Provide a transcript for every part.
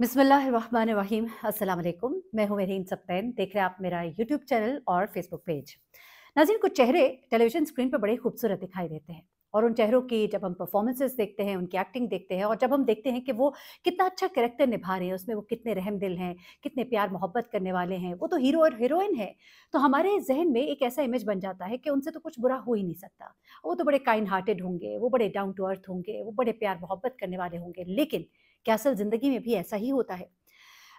बिस्मिल्लाहिर्रहमानिर्रहीम। अस्सलाम वालेकुम। मैं हूँ मेरीन सप्तैन। देख रहे हैं आप मेरा यूट्यूब चैनल और फेसबुक पेज। नाज़रीन, कुछ चेहरे टेलीविज़न स्क्रीन पर बड़े खूबसूरत दिखाई देते हैं और उन चेहरों की जब हम परफॉर्मेंसेस देखते हैं, उनकी एक्टिंग देखते हैं और जब हम देखते हैं कि वो कितना अच्छा कैरेक्टर निभा रहे हैं, उसमें वो कितने रहमदिल हैं, कितने प्यार मोहब्बत करने वाले हैं, वो तो हीरो और हीरोइन है। तो हमारे ज़हन में एक ऐसा इमेज बन जाता है कि उनसे तो कुछ बुरा हो ही नहीं सकता। वो तो बड़े काइंड हार्टेड होंगे, वो बड़े डाउन टू अर्थ होंगे, वो बड़े प्यार मोहब्बत करने वाले होंगे। लेकिन क्या असल ज़िंदगी में भी ऐसा ही होता है?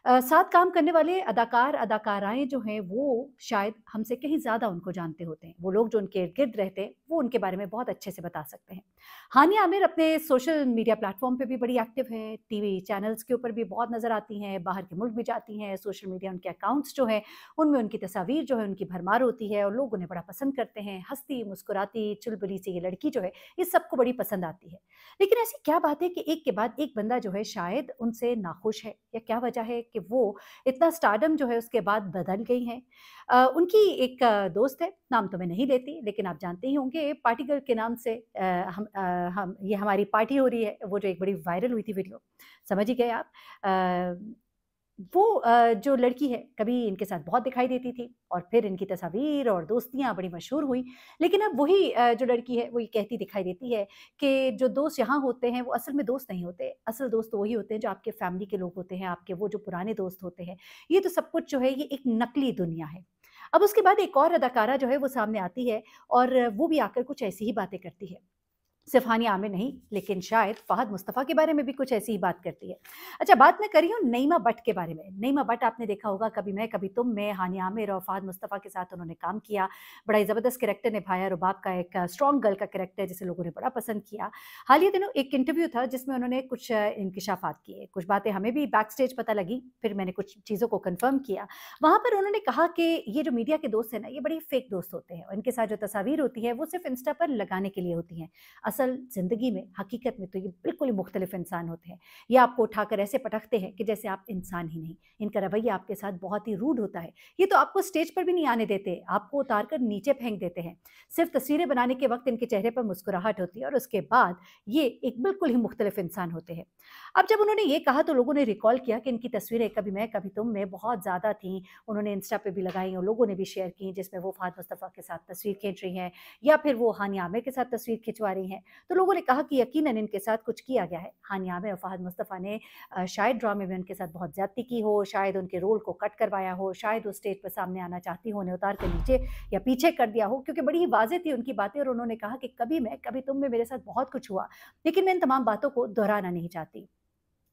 साथ काम करने वाले अदाकार, अदाकाराएँ जो हैं, वो शायद हमसे कहीं ज़्यादा उनको जानते होते हैं। वो लोग जो उनके इर्द-गिर्द रहते हैं, वो उनके बारे में बहुत अच्छे से बता सकते हैं। हानिया आमिर अपने सोशल मीडिया प्लेटफ़ॉर्म पे भी बड़ी एक्टिव हैं, टीवी चैनल्स के ऊपर भी बहुत नज़र आती हैं, बाहर के मुल्क भी जाती हैं, सोशल मीडिया उनके अकाउंट्स जो हैं, उनमें उनकी तस्वीर जो है, उनकी भरमार होती है और लोग उन्हें बड़ा पसंद करते हैं। हँसती, मुस्कुराती, चुलबुली सी ये लड़की जो है, ये सबको बड़ी पसंद आती है। लेकिन ऐसी क्या बात है कि एक के बाद एक बंदा जो है शायद उनसे नाखुश है या क्या वजह है कि वो इतना स्टारडम जो है उसके बाद बदल गई हैं। उनकी एक दोस्त है, नाम तो मैं नहीं लेती लेकिन आप जानते ही होंगे पार्टी गर्ल के नाम से हम ये हमारी पार्टी हो रही है, वो जो एक बड़ी वायरल हुई थी वीडियो, समझ ही गए आप। अ, वो जो लड़की है कभी इनके साथ बहुत दिखाई देती थी और फिर इनकी तस्वीर और दोस्तियाँ बड़ी मशहूर हुई। लेकिन अब वही जो लड़की है वो ये कहती दिखाई देती है कि जो दोस्त यहाँ होते हैं वो असल में दोस्त नहीं होते। असल दोस्त तो वही होते हैं जो आपके फैमिली के लोग होते हैं, आपके वो जो पुराने दोस्त होते हैं। ये तो सब कुछ जो है ये एक नकली दुनिया है। अब उसके बाद एक और अदाकारा जो है वो सामने आती है और वो भी आकर कुछ ऐसी ही बातें करती है। सिर्फ हानिया आमिर नहीं, लेकिन शायद फ़हद मुस्तफ़ा के बारे में भी कुछ ऐसी ही बात करती है। अच्छा, बात मैं कर रही हूँ नईमा भट्ट के बारे में। नईमा भट्ट आपने देखा होगा कभी मैं कभी तुम में हानिया आमिर और फ़हद मुस्तफ़ा के साथ उन्होंने काम किया। बड़ा ही ज़बरदस्त कैरेक्टर निभाया, रुबाब का एक स्ट्रॉन्ग गर्ल का कैरेक्टर जिसे लोगों ने बड़ा पसंद किया। हालिया दिनों एक इंटरव्यू था जिसमें उन्होंने कुछ इंकिशाफ़ात किए, कुछ बातें हमें भी बैक स्टेज पता लगी, फिर मैंने कुछ चीज़ों को कन्फर्म किया। वहाँ पर उन्होंने कहा कि ये जो मीडिया के दोस्त हैं ना, ये बड़े फ़ेक दोस्त होते हैं और इनके साथ जो तस्वीर होती है वो सिर्फ़ इंस्टा पर लगाने के लिए होती हैं। असल ज़िंदगी में, हकीकत में तो ये बिल्कुल ही मुख्तलिफ इंसान होते हैं। ये आपको उठाकर ऐसे पटकते हैं कि जैसे आप इंसान ही नहीं। इनका रवैया आपके साथ बहुत ही रूड होता है। ये तो आपको स्टेज पर भी नहीं आने देते, आपको उतार कर नीचे फेंक देते हैं। सिर्फ़ तस्वीरें बनाने के वक़्त इनके चेहरे पर मुस्कुराहट होती है और उसके बाद ये एक बिल्कुल ही मुख्तलिफ इंसान होते हैं। अब जब उन्होंने ये कहा तो लोगों ने रिकॉल किया कि इनकी तस्वीरें कभी मैं, कभी तुम में बहुत ज़्यादा थीं। उन्होंने इंस्टा पे भी लगाई और लोगों ने भी शेयर की जिसमें वो फ़हद मुस्तफ़ा के साथ तस्वीर खींच रही हैं या फिर वो हानिया आमिर के साथ तस्वीर खिंचवा रही हैं। तो लोगों ने कहा कि यकीनन इनके साथ कुछ किया गया है। हानिया आमिर और फ़हद मुस्तफ़ा ने शायद ड्रामे में उनके साथ बहुत ज़्यादती की हो, शायद उनके रोल को कट करवाया हो, शायद वो स्टेज पर सामने आना चाहती हो, उन्हें उतार कर नीचे या पीछे कर दिया हो क्योंकि बड़ी ही वाज़ेह थी उनकी बातें और उन्होंने कहा कि कभी मैं, कभी तुम में मेरे साथ बहुत कुछ हुआ, लेकिन मैं इन तमाम बातों को दोहराना नहीं चाहती।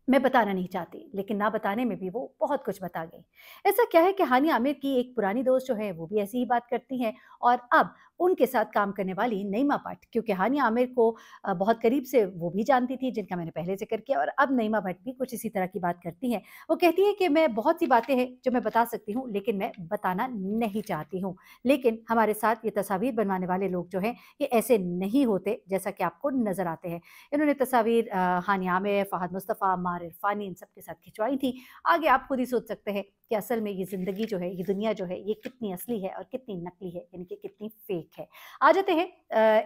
मैं बताना नहीं चाहती, लेकिन ना बताने में भी वो बहुत कुछ बता गईं। ऐसा क्या है कि हानिया आमिर की एक पुरानी दोस्त जो है, वो भी ऐसी ही बात करती हैं और अब उनके साथ काम करने वाली नईमा भट्ट, क्योंकि हानिया आमिर को बहुत करीब से वो भी जानती थी, जिनका मैंने पहले ज़िक्र किया और अब नईमा भट्ट भी कुछ इसी तरह की बात करती हैं। वो कहती हैं कि मैं बहुत सी बातें हैं जो मैं बता सकती हूँ, लेकिन मैं बताना नहीं चाहती हूँ। लेकिन हमारे साथ ये तस्वीर बनवाने वाले लोग जो हैं, ये ऐसे नहीं होते, जैसा कि आपको नज़र आते हैं। इन्होंने तस्वीर हानिया आमिर, फ़हद मुस्तफ़ा, अम्मार इरफ़ानी इन सब के साथ खिंचवाई थी। आगे आप खुद ही सोच सकते हैं कि असल में ये ज़िंदगी जो है, ये दुनिया जो है, ये कितनी असली है और कितनी नकली है, यानी कि कितनी फ़ेक है। आ जाते हैं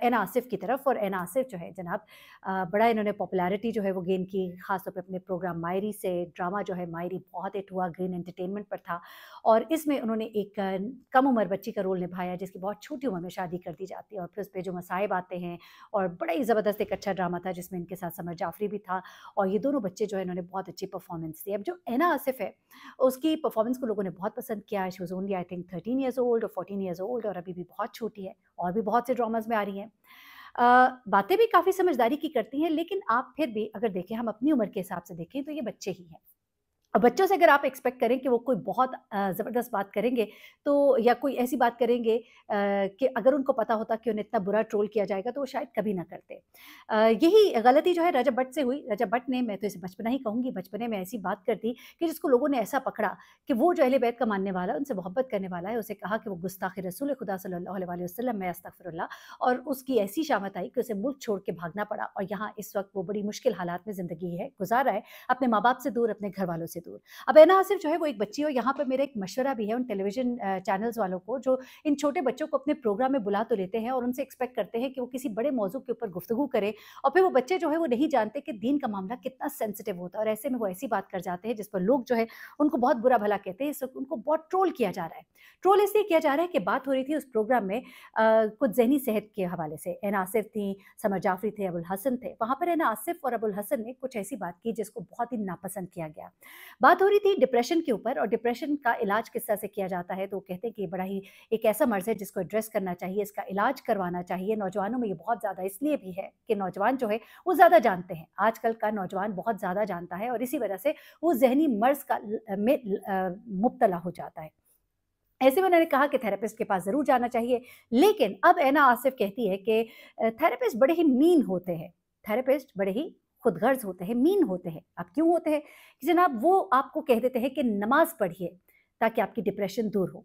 एना आसिफ़ की तरफ और एना आसिफ़ जो है जनाब, बड़ा इन्होंने पॉपुलैरिटी जो है वो गेन की, ख़ास तौर पे अपने प्रोग्राम मायरी से। ड्रामा जो है मायरी बहुत हिट हुआ, ग्रीन एंटरटेनमेंट पर था और इसमें उन्होंने एक कम उम्र बच्ची का रोल निभाया जिसकी बहुत छोटी उम्र में शादी कर दी जाती है और फिर उसपे जो मसाइब आते हैं और बड़ा ही ज़बरदस्त एक अच्छा ड्रामा था जिसमें इनके साथ समर जाफ़री भी था और ये दोनों बच्चे जो है इन्होंने बहुत अच्छी परफ़ॉर्मेंस दी। अब जो एना आसिफ़ है, उसकी परफ़ॉर्मेंस को लोगों ने बहुत पसंद किया। She was only I think 13 years old और 14 इयर्स ओल्ड और अभी भी बहुत छोटी है और भी बहुत से ड्रामाज़ में आ रही हैं। बातें भी काफ़ी समझदारी की करती हैं, लेकिन आप फिर भी अगर देखें, हम अपनी उम्र के हिसाब से देखें तो ये बच्चे ही हैं। अब बच्चों से अगर आप एक्सपेक्ट करें कि वो कोई बहुत ज़बरदस्त बात करेंगे, तो या कोई ऐसी बात करेंगे कि अगर उनको पता होता कि उन्हें इतना बुरा ट्रोल किया जाएगा, तो वो शायद कभी ना करते। यही गलती जो है रजब भट्ट से हुई। रजब भट्ट ने, मैं तो इसे बचपना ही कहूँगी, बचपने में ऐसी बात कर दी कि जिसको लोगों ने ऐसा पकड़ा कि वो जो अहले बैत का मानने वाला है, उनसे मोहब्बत करने वाला है, उसे कहा कि वो गुस्ताख़ रसूल खुदा सल्लल्लाहु अलैहि वसल्लम में अस्तग़फ़िरुल्लाह, और उसकी ऐसी शामत आई कि उसे मुल्क छोड़ के भागना पड़ा और यहाँ इस वक़्त वो बड़ी मुश्किल हालात में ज़िंदगी है गुज़ार रहा है, अपने माँ-बाप से दूर, अपने घरवालों से से दूर। अब ऐना आसिफ जो है वो एक बच्ची है, और यहाँ पर मेरा एक मशवरा भी है उन टेलीविज़न चैनल्स वालों को जो इन छोटे बच्चों को अपने प्रोग्राम में बुला तो लेते हैं और उनसे एक्सपेक्ट करते हैं कि वो किसी बड़े मौज़ू के ऊपर गुफ्तगू करें, और फिर वो बच्चे जो है वो नहीं जानते कि दीन का मामला कितना सेंसिटिव होता है, और ऐसे में वो ऐसी बात कर जाते हैं जिस पर लोग जो है उनको बहुत बुरा भला कहते हैं। इस वक़्त उनको बहुत ट्रोल किया जा रहा है। ट्रोल इसलिए किया जा रहा है कि बात हो रही थी उस प्रोग्राम में कुछ ज़हनी सेहत के हवाले से। ऐना आसिफ थी, समर जाफ़री थे, अबुल हसन थे। वहाँ पर ऐना आसिफ और अबुल हसन ने कुछ ऐसी बात की जिसको बहुत ही नापसंद किया गया। बात हो रही थी डिप्रेशन के ऊपर, और डिप्रेशन का इलाज किस तरह से किया जाता है, तो वो कहते हैं कि ये बड़ा ही एक ऐसा मर्ज़ है जिसको एड्रेस करना चाहिए, इसका इलाज करवाना चाहिए। नौजवानों में ये बहुत ज़्यादा इसलिए भी है कि नौजवान जो है वो ज़्यादा जानते हैं। आजकल का नौजवान बहुत ज़्यादा जानता है, और इसी वजह से वो ज़हनी मर्ज़ में मुब्तला हो जाता है। ऐसे में उन्होंने कहा कि थेरेपिस्ट के पास ज़रूर जाना चाहिए, लेकिन अब ऐना आसिफ कहती है कि थेरेपिस्ट बड़े ही मीन होते हैं, थेरेपिस्ट बड़े ही खुदगर्ज़ होते हैं, मीन होते हैं। अब क्यों होते हैं? कि जनाब वो आपको कह देते हैं कि नमाज़ पढ़िए ताकि आपकी डिप्रेशन दूर हो।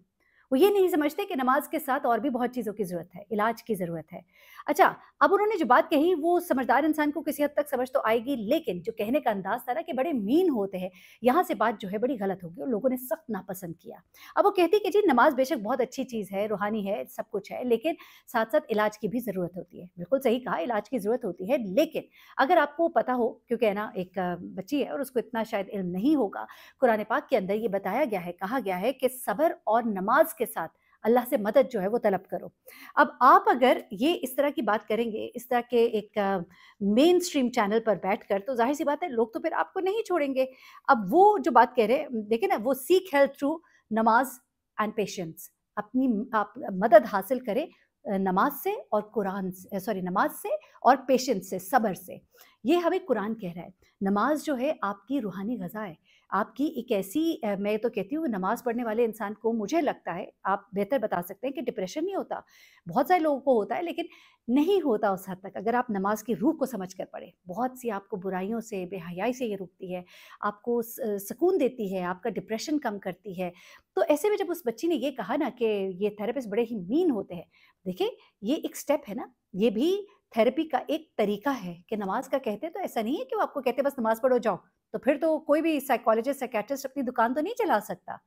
वो ये नहीं समझते कि नमाज़ के साथ और भी बहुत चीज़ों की ज़रूरत है, इलाज की ज़रूरत है। अच्छा, अब उन्होंने जो बात कही वो समझदार इंसान को किसी हद तक समझ तो आएगी, लेकिन जो कहने का अंदाज़ था ना कि बड़े मीन होते हैं, यहाँ से बात जो है बड़ी गलत होगी और लोगों ने सख्त नापसंद किया। अब वो कहती कि जी नमाज़ बेशक बहुत अच्छी चीज़ है, रूहानी है, सब कुछ है, लेकिन साथ-साथ इलाज की भी ज़रूरत होती है। बिल्कुल सही कहा, इलाज की ज़रूरत होती है, लेकिन अगर आपको पता हो, क्योंकि है ना एक बच्ची है और उसको इतना शायद इल्म नहीं होगा, कुरान पाक के अंदर ये बताया गया है, कहा गया है कि सब्र और नमाज के साथ अल्लाह से मदद जो है वो तलब करो। अब आप अगर ये इस तरह की बात करेंगे, इस तरह के एक मेन स्ट्रीम चैनल पर बैठकर, तो ज़ाहिर सी बात है लोग तो फिर आपको नहीं छोड़ेंगे। अब वो जो बात कह रहे हैं, देखिए ना, वो सीक हेल्प थ्रू नमाज एंड पेशेंस। अपनी आप मदद हासिल करें नमाज से और कुरान से, सॉरी, नमाज से और पेशेंस से, सब्र से। ये हमें कुरान कह रहा है। नमाज जो है आपकी रूहानी ग़िज़ा है, आपकी एक ऐसी मैं तो कहती हूँ नमाज़ पढ़ने वाले इंसान को, मुझे लगता है आप बेहतर बता सकते हैं कि डिप्रेशन नहीं होता। बहुत सारे लोगों को होता है, लेकिन नहीं होता उस हद तक अगर आप नमाज की रूह को समझ कर पढ़ें। बहुत सी आपको बुराइयों से, बेहयाई से ये रोकती है, आपको सुकून देती है, आपका डिप्रेशन कम करती है। तो ऐसे में जब उस बच्ची ने ये कहा ना कि ये थेरेपिस्ट बड़े ही मीन होते हैं, देखिए ये एक स्टेप है ना, ये भी थेरेपी का एक तरीका है कि नमाज का कहते हैं तो ऐसा नहीं है कि वो आपको कहते हैं बस नमाज पढ़ो जाओ। तो फिर तो कोई भी साइकोलॉजिस्ट, साइकियाट्रिस्ट अपनी दुकान तो नहीं चला सकता।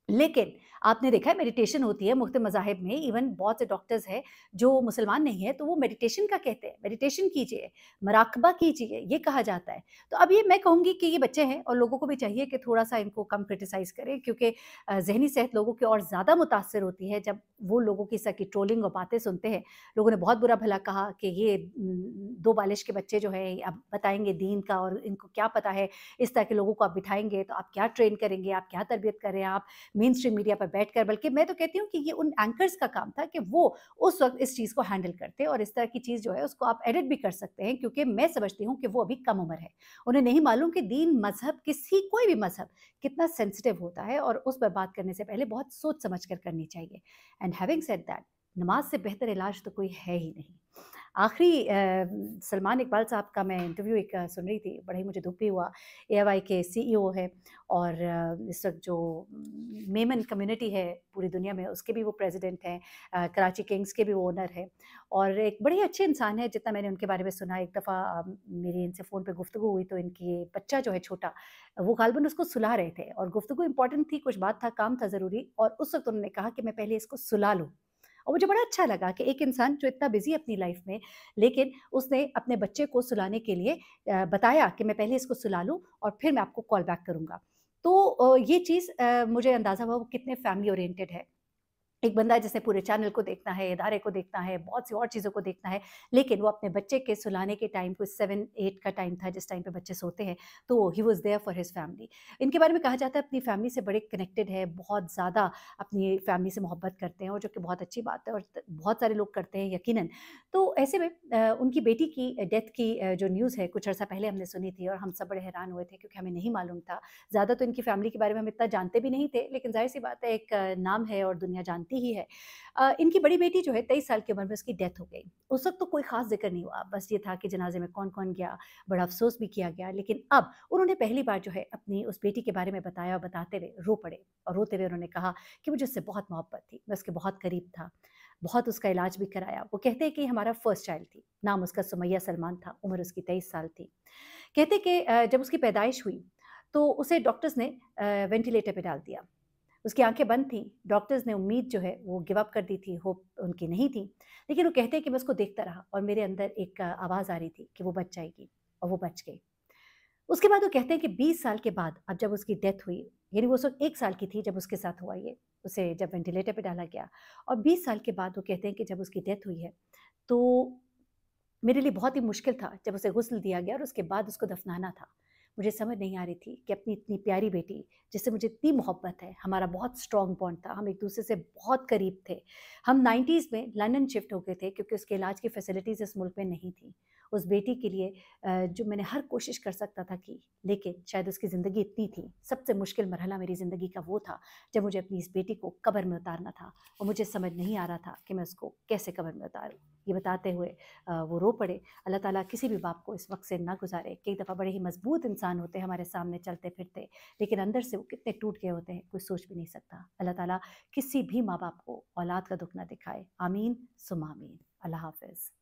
लेकिन आपने देखा है मेडिटेशन होती है मुख्तलिफ मज़ाहिब में, इवन बहुत से डॉक्टर्स हैं जो मुसलमान नहीं है तो वो मेडिटेशन का कहते हैं, मेडिटेशन कीजिए, मराकबा कीजिए, ये कहा जाता है। तो अब ये मैं कहूँगी कि ये बच्चे हैं और लोगों को भी चाहिए कि थोड़ा-सा इनको कम क्रिटिसाइज़ करें, क्योंकि ज़हनी सेहत लोगों की और ज़्यादा मुतासिर होती है जब वो लोगों की इस तरह की ट्रोलिंग और बातें सुनते हैं। लोगों ने बहुत बुरा भला कहा कि ये 2 बालिश के बच्चे जो हैं अब बताएँगे दीन का, और इनको क्या पता है, इस तरह के लोगों को आप बिठाएँगे तो आप क्या ट्रेन करेंगे, आप क्या तरबियत कर रहे हैं आप मेन स्ट्रीम मीडिया पर बैठकर। बल्कि मैं तो कहती हूँ कि ये उन एंकर्स का काम था कि वो उस वक़्त इस चीज़ को हैंडल करते, और इस तरह की चीज़ जो है उसको आप एडिट भी कर सकते हैं, क्योंकि मैं समझती हूँ कि वो अभी कम उम्र है। उन्हें नहीं मालूम कि दीन, मज़हब, कोई भी मज़हब कितना सेंसिटिव होता है, और उस पर बात करने से पहले बहुत सोच समझ कर करनी चाहिए। एंड हैविंग सेड दैट, नमाज से बेहतर इलाज तो कोई है ही नहीं। आखिरी सलमान इकबाल साहब का मैं इंटरव्यू एक सुन रही थी, बड़ा ही मुझे दुःख भी हुआ। एएवाई के सीईओ है, और इस वक़्त जो मेमन कम्युनिटी है पूरी दुनिया में, उसके भी वो प्रेसिडेंट हैं, कराची किंग्स के भी वो ओनर हैं, और एक बड़े ही अच्छे इंसान हैं जितना मैंने उनके बारे में सुना। एक दफ़ा मेरी इनसे फ़ोन पे गुफ्तगू हुई तो इनकी बच्चा जो है छोटा, वो ग़ालिबन उसको सुला रहे थे, और गुफ्तगू इम्पोर्टेंट थी, कुछ बात था, काम था ज़रूरी, और उस वक़्त उन्होंने कहा कि मैं पहले इसको सुला लूँ। और मुझे बड़ा अच्छा लगा कि एक इंसान जो इतना बिज़ी है अपनी लाइफ में, लेकिन उसने अपने बच्चे को सुलाने के लिए बताया कि मैं पहले इसको सुला लूँ और फिर मैं आपको कॉल बैक करूँगा। तो ये चीज़ मुझे अंदाज़ा हुआ वो कितने फैमिली ओरिएंटेड है। एक बंदा है जिसने पूरे चैनल को देखना है, इदारे को देखना है, बहुत सी और चीज़ों को देखना है, लेकिन वो अपने बच्चे के सुलाने के टाइम को 7-8 का टाइम था जिस टाइम पे बच्चे सोते हैं, तो he was there for his family. इनके बारे में कहा जाता है अपनी फैमिली से बड़े कनेक्टेड है, बहुत ज़्यादा अपनी फैमिली से मोहब्बत करते हैं, और जो कि बहुत अच्छी बात है, और बहुत सारे लोग करते हैं यकीनन। तो ऐसे में उनकी बेटी की डेथ की जो न्यूज़ है कुछ अर्सा पहले हमने सुनी थी, और हम सब बड़े हैरान हुए थे क्योंकि हमें नहीं मालूम था। ज़्यादा तो इनकी फैमिली के बारे में हम इतना जानते भी नहीं थे, लेकिन ज़ाहिर-सी बात है एक नाम है और दुनिया जानती ही है। इनकी बड़ी बेटी जो है 23 साल की उम्र में उसकी डेथ हो गई। उस वक़्त तो कोई ख़ास ज़िक्र नहीं हुआ, बस ये था कि जनाज़े में कौन-कौन गया, बड़ा अफ़सोस भी किया गया। लेकिन अब उन्होंने पहली बार जो है अपनी उस बेटी के बारे में बताया, और बताते हुए रो पड़े, और रोते हुए उन्होंने कहा कि मुझे उससे बहुत मोहब्बत थी, मैं उसके बहुत करीब था, बहुत उसका इलाज भी कराया। वो कहते हैं कि हमारा फर्स्ट चाइल्ड थी, नाम उसका सुमैया सलमान था, उम्र उसकी 23 साल थी। कहते कि जब उसकी पैदाइश हुई तो उसे डॉक्टर्स ने वेंटिलेटर पे डाल दिया। उसकी आँखें बंद थीं, डॉक्टर्स ने उम्मीद जो है वो गिव अप कर दी थी, होप उनकी नहीं थी। लेकिन वो कहते हैं कि मैं उसको देखता रहा और मेरे अंदर एक आवाज़ आ रही थी कि वो बच जाएगी, और वो बच गई। उसके बाद वो कहते हैं कि 20 साल के बाद अब जब उसकी डेथ हुई, यानी वो उस वक़्त 1 साल की थी जब उसके साथ हुआ ये, उसे जब वेंटिलेटर पे डाला गया, और 20 साल के बाद वो कहते हैं कि जब उसकी डेथ हुई है, तो मेरे लिए बहुत ही मुश्किल था जब उसे गुस्ल दिया गया और उसके बाद उसको दफनाना था। मुझे समझ नहीं आ रही थी कि अपनी इतनी प्यारी बेटी, जिससे मुझे इतनी मोहब्बत है, हमारा बहुत स्ट्रॉन्ग बॉन्ड था, हम एक-दूसरे से बहुत करीब थे। हम 90s में लंदन शिफ्ट हो गए थे क्योंकि उसके इलाज की फैसिलिटीज़ इस मुल्क में नहीं थी। उस बेटी के लिए जो मैंने हर कोशिश कर सकता था की, लेकिन शायद उसकी ज़िंदगी इतनी थी। सबसे मुश्किल मरहला मेरी ज़िंदगी का वो था, जब मुझे अपनी इस बेटी को कब्र में उतारना था और मुझे समझ नहीं आ रहा था कि मैं उसको कैसे कब्र में उतारूँ। ये बताते हुए वो रो पड़े। अल्लाह ताला किसी भी बाप को इस वक़्त से ना गुज़ारे। कई दफ़ा बड़े ही मज़बूत इंसान होते हैं हमारे सामने चलते-फिरते, लेकिन अंदर से वो कितने टूट गए होते हैं, कोई सोच भी नहीं सकता। अल्लाह ताला किसी भी माँ-बाप को औलाद का दुःख ना दिखाए। आमीन सुम्मा आमीन। अल्लाह हाफ़िज़।